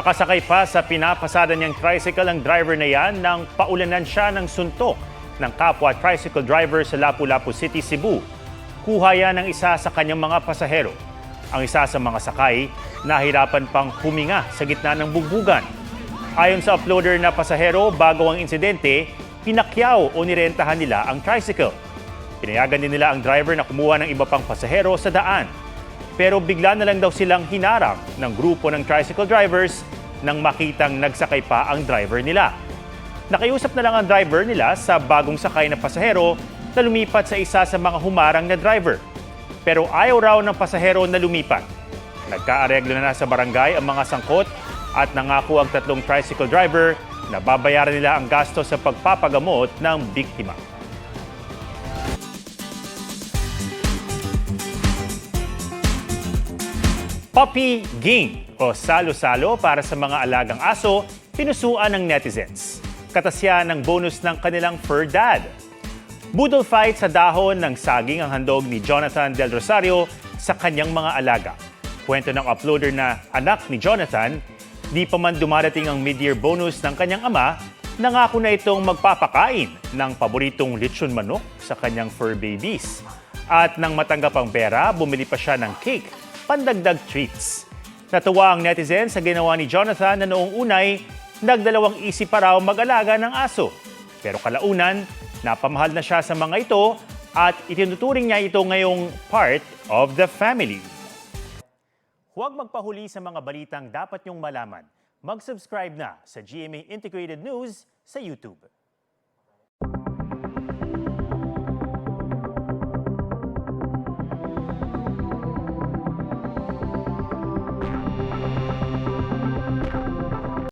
Nakasakay pa sa pinapasada niyang tricycle ang driver na yan nang paulanan siya ng suntok ng kapwa tricycle driver sa Lapu-Lapu City, Cebu. Kuha yan ng isa sa kanyang mga pasahero. Ang isa sa mga sakay, nahirapan pang huminga sa gitna ng bugbugan. Ayon sa uploader na pasahero, bago ang insidente, pinakyaw o nirentahan nila ang tricycle. Pinayagan din nila ang driver na kumuha ng iba pang pasahero sa daan. Pero bigla na lang daw silang hinarang ng grupo ng tricycle drivers nang makitang nagsakay pa ang driver nila. Nakiusap na lang ang driver nila sa bagong sakay na pasahero na lumipat sa isa sa mga humarang na driver. Pero ayaw raw ng pasahero na lumipat. Nagkaareglo na sa barangay ang mga sangkot at nangako ang tatlong tricycle driver na babayaran nila ang gasto sa pagpapagamot ng biktima. Puppy game o salo-salo para sa mga alagang aso, pinusuan ng netizens. Katasya ng bonus ng kanilang fur dad. Boodle fight sa dahon ng saging ang handog ni Jonathan Del Rosario sa kanyang mga alaga. Kwento ng uploader na anak ni Jonathan, di pa man dumarating ang mid-year bonus ng kanyang ama, nangako na itong magpapakain ng paboritong lechon manok sa kanyang fur babies. At nang matanggap ang pera, bumili pa siya ng cake, pandagdag treats. Natuwa ang netizen sa ginawa ni Jonathan na noong unay, nagdalawang isip pa raw mag-alaga ng aso. Pero kalaunan, napamahal na siya sa mga ito at itinuturing niya ito ngayong part of the family. Huwag magpahuli sa mga balitang dapat niyong malaman. Mag-subscribe na sa GMA Integrated News sa YouTube.